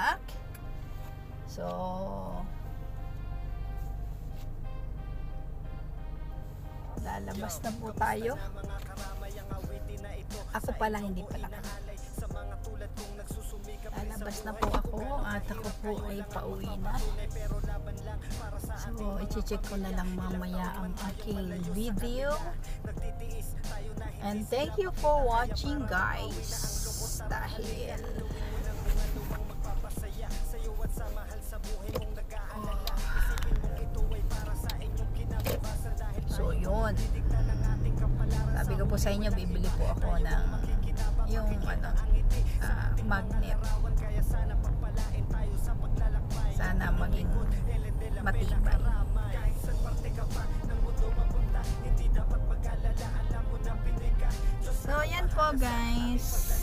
back. So lalabas na po tayo. Ako pala, hindi pala. Lalabas na po ako at ako po ay pauwi na. So i-check ko na lang mamaya ang aking video. And thank you for watching, guys. Dahil so yun, sabi ko po sa inyo, bibili po ako ng yung magnet. Sana maging matibay. So yan po, guys,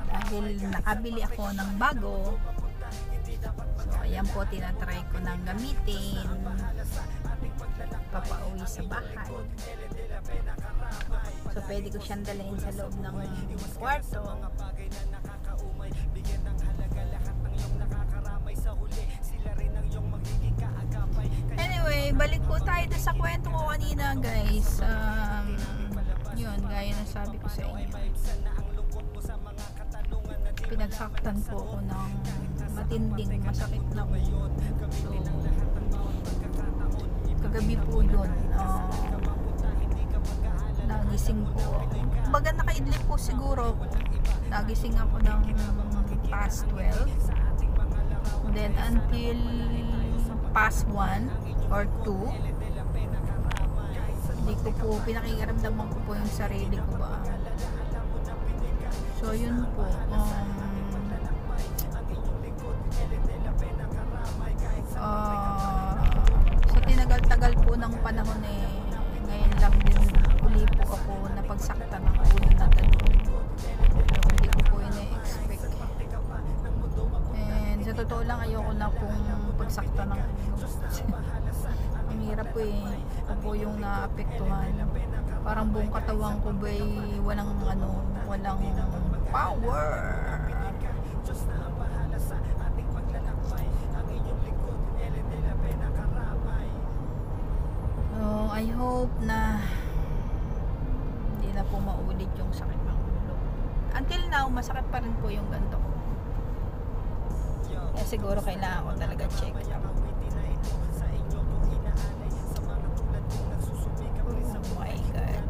dahil nakabili ako ng bago. So ayan po, tinatry ko nang gamitin papauwi sa bahay. So pwede ko siyang dalhin sa loob ng kwarto. Anyway, balik po tayo sa kwento ko kanina, guys. Yun, gaya na sabi ko sa inyo, pinagsaktan po ako ng matinding masakit na ulo. So kagabi po yun, nagising po. Baga nakaidlip po siguro. Nagising ako ng past 12. Then until past 1 or 2, hindi ko po pinakikiramdaman ko po yung sarili ko ba. So yun po, so tinagal-tagal po ng panahon ngayon lang din uli po ako napagsaktan ng ulo na gano'n. Hindi ko po ina-expect. And sa totoo lang, ayoko na pong pagsaktan ng ulo. Ang hirap po Ito po yung naapektuhan. Parang buong katawan ko ba'y walang power. So, I hope na hindi na po maulit yung sakit ng ulo. Until now, masakit pa rin po yung ganto ko. Kaya siguro kailangan ko talaga check up. Oh my God.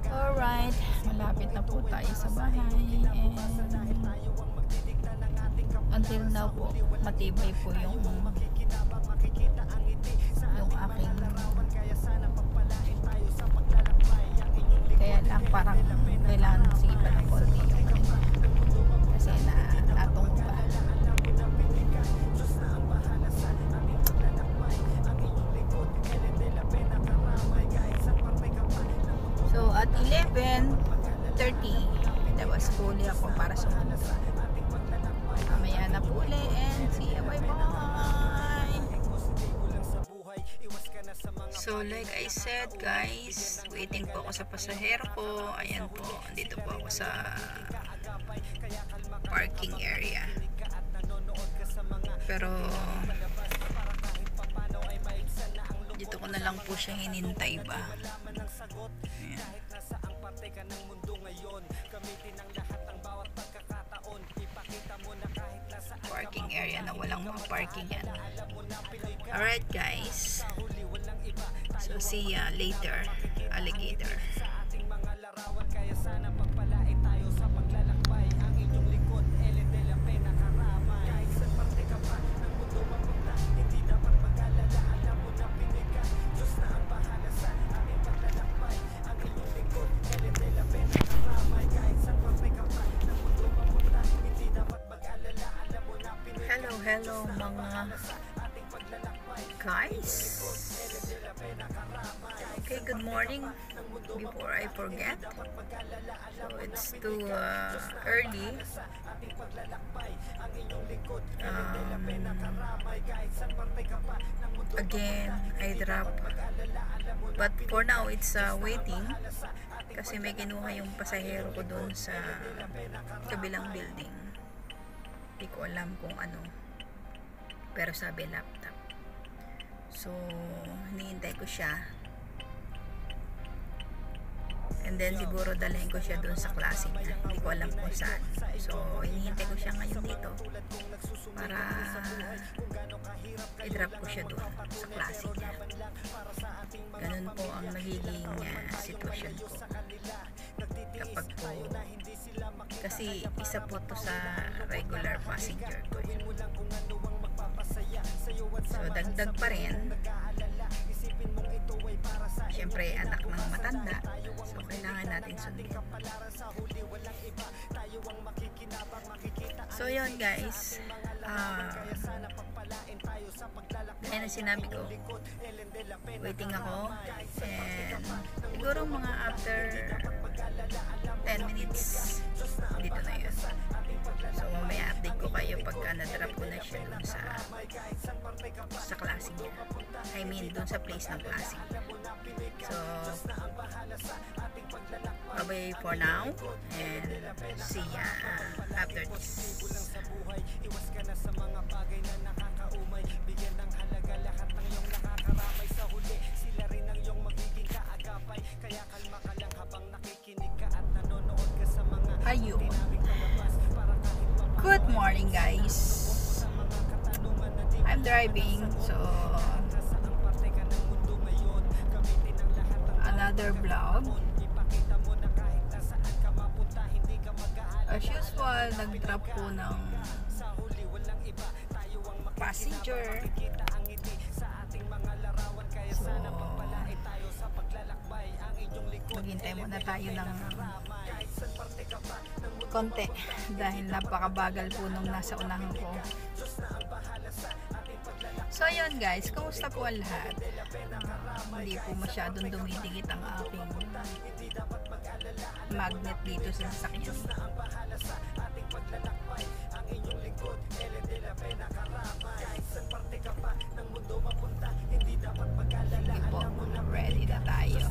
Alright, malapit na po tayo sa bahay. And until now po, matibay po yung aking, kaya lang parang kailangan sigipan ng konti kasi natumba. So at 11:30 labas po ulit ako para sa mundo. Mamaya na po ulit and see you, bye bye. So like I said, guys, waiting po ako sa pasahero ko. Ayan po, dito po ako sa parking area. Pero dito ko na lang po siya hinintay ba. Ayan. Parking area na walang mga parking yan. Alright, guys, so see ya later, alligator. Hello mga guys, Okay, good morning. Before I forget, so it's too early. Again, I drop. But for now, it's waiting. Kasi may kinuha yung pasahero ko doon sa kabilang building. Hindi ko alam kung ano. Pero sabi laptop. So, hinihintay ko siya. And then siguro dalhin ko siya doon sa klase niya. Hindi ko alam kung saan. So, hinihintay ko siya ngayon dito para i-drop ko siya doon sa klase niya. Ganun po ang nagiging sitwasyon ko. Kapag po, kasi isa po to sa regular passenger ko. So, dagdag pa rin. Siyempre, anak ng matanda. So, kailangan natin sundin. So, yun guys. Kaya na sinabi ko, waiting ako. And siguro mga after 10 minutes, dito na yun. So, mamaya update ko kayo pagka na-drop ko na siya dun sa klase niya. I mean, dun sa place ng klase. So, bye-bye for now. And see ya after this. Ayun. Good morning guys. I'm driving, so another vlog. As usual, nag-drop po ng passenger. So, maghintay muna tayo ng konti dahil napakabagal po nung nasa unahan ko. So ayun guys, kumusta po ang lahat? Hindi po masyadong dumidikit ang aking magnet dito sa sasakyan. Sige po, ready na tayo.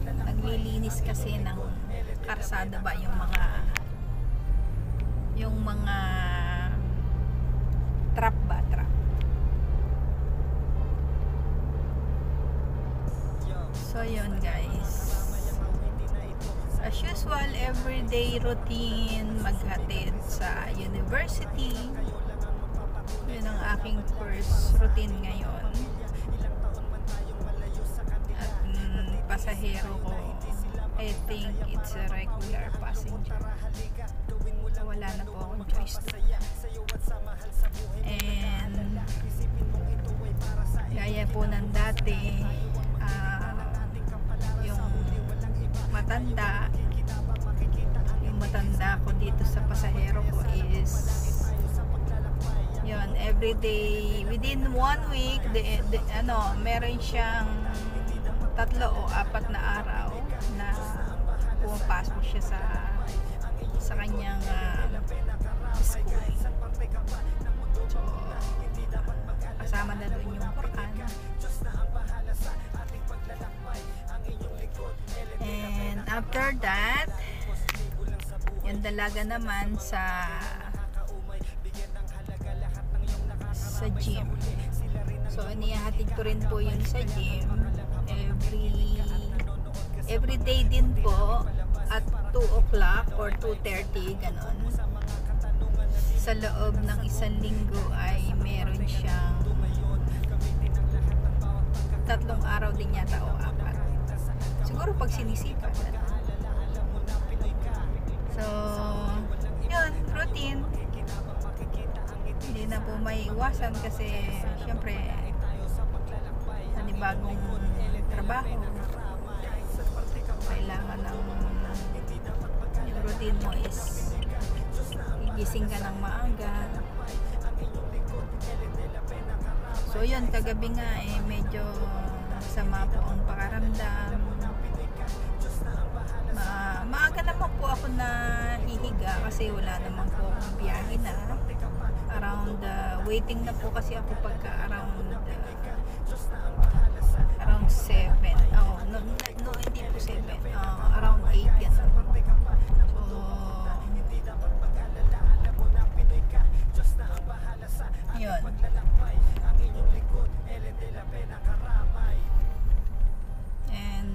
Naglilinis kasi ng karsada ba yung mga trap ba, trap. So yun guys, as usual, everyday routine, maghatid sa university. Yun ang aking first routine ngayon. At pasahero ko, I think it's a regular passenger. Wala na po akong choice to. And gaya po ng dati, yung matanda ko dito sa pasahero ko is yun, everyday within 1 week meron siyang 3 o 4 na araw na pumapasok siya sa kanyang school. So, kasama na doon yung Quran. And after that, yung dalaga naman sa gym. So, inihahatid ko rin po yun sa gym every day din po at 2 o'clock or 2:30 ganon. Sa loob ng isang linggo ay meron siyang 3 araw din yata o 4. Siguro pag sinisipat. So, yun, routine. Hindi na po may iwasan kasi syempre panibagong trabaho, kailangan ng yung routine mo is gigising ka ng maaga. So yun, kagabi nga medyo sama po ang pakaramdam. Maaga naman po ako na hihiga kasi wala naman po akong biyahe na. Around waiting na po kasi ako pagka around 7. No, hindi po 7. Around 8 yan. So yun. And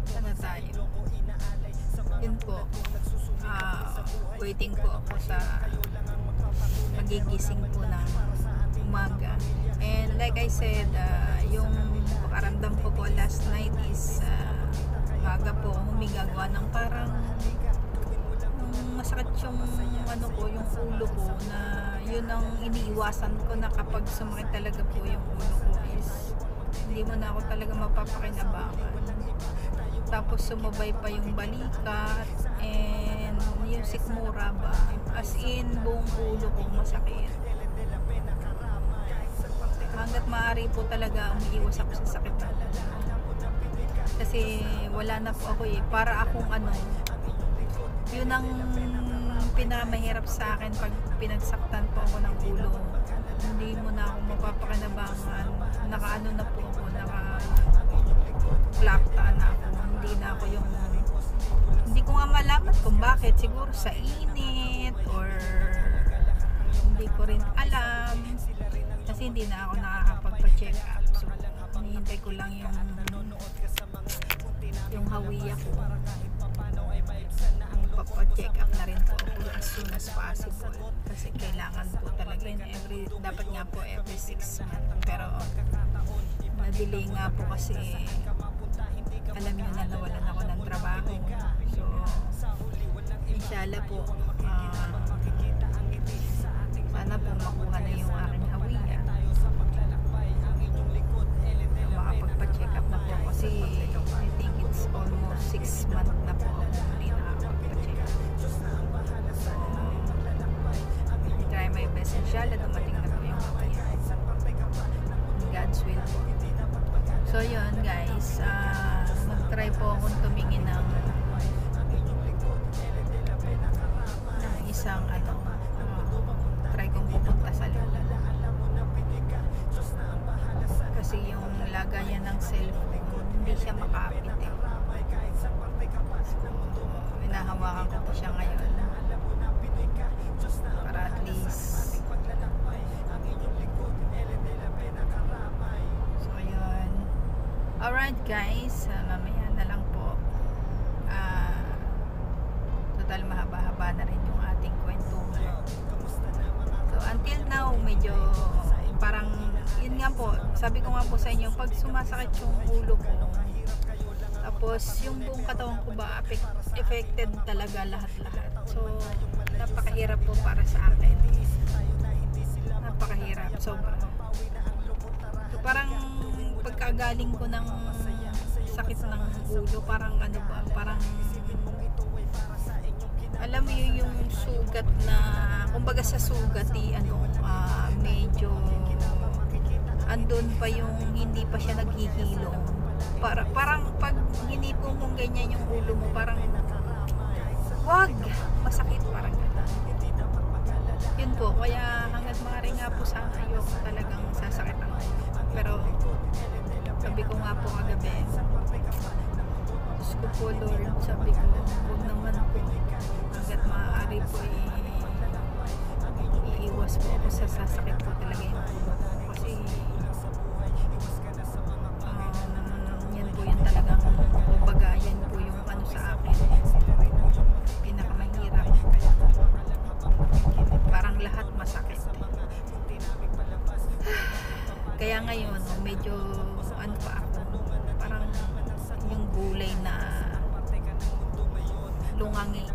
sana tayo. Yun po. Waiting po ako sa magigising po ng umaga. And like I said, yung pakaramdam ko po last night is umaga po humigagawa ng parang masakit yung yung ulo ko, na yun ang iniiwasan ko, na kapag sumakit talaga po yung ulo ko is hindi mo na ako talaga mapapakinabangan. Tapos sumabay pa yung balikat and yung sikmura ba, as in buong ulo ko masakit. Hanggat maaari po talaga umiiwas ako sa sakit na ulo. Kasi wala na po ako para akong yun ang pinamahirap sa akin pag pinagsaktan po ako ng ulo. Hindi mo na ako mapapakinabangan. Nakaano na po ako, naka-plakta na ako. Hindi na ako hindi ko nga malaman kung bakit. Siguro sa init or hindi ko rin alam. Kasi hindi na ako nakakapagpa-check up. So, hinihintay ko lang yung hawiya ko. Papa-check up na rin po ako as soon as possible. Kasi kailangan po talaga yun dapat nga po every 6 months. Pero na-delay nga po kasi alam nyo na nawalan ako ng trabaho. So, inshallah po sana po makuha na yung aking hawiya. Makapagpa-check up na po kasi I think it's almost 6 months na po hindi nakakapagpa-check up. So, I try my best. Inshallah dumating na po yung hawiya. God's will po. So yun guys, mag-try po akong tumingin ng isang try kong pupunta sa loob. Kasi yung lagayan ng cellphone hindi siya makapit So, hinahawakan ko po siya ngayon para at least. So yun. Alright guys, mamaya na lang po. Total mahaba-haba na rin yung ating kwentuhan. So until now, medyo parang, yun nga po, sabi ko nga po sa inyo, pag sumasakit yung ulo ko, tapos yung buong katawan ko ba, affected talaga lahat-lahat. So, napakahirap po para sa akin. Napakahirap, sobra. So, parang pagkagaling ko ng sakit ng ulo, parang parang alam mo yung sugat na, kumbaga sa sugat medyo andun pa yung hindi pa siya naghihilom. Parang pag hinipon mong ganyan yung ulo mo, parang wag, masakit, parang gano'n. Yun po, kaya hanggat maaari nga po sana ayoko talagang sasakit ang ulo. Pero sabi ko nga po kagabi, Diyos ko po Lord, sabi ko, huwag naman po, hanggat maaari po iiwas po ako sa sasakit po talaga yung ulo. Kasi yan po yung talagang kumbaga, yan po yung sa akin pinakamahirap. Parang lahat masakit. Kaya ngayon medyo pa ako, parang yung gulay na lungangi.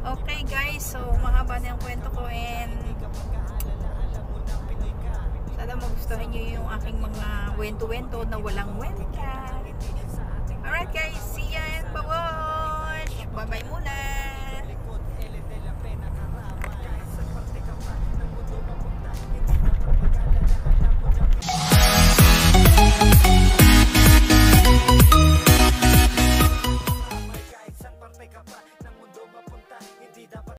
Okay guys, so mahaba na yung kwento ko and nagustuhan nyo yung aking mga wento-wento na walang wenta. Alright guys,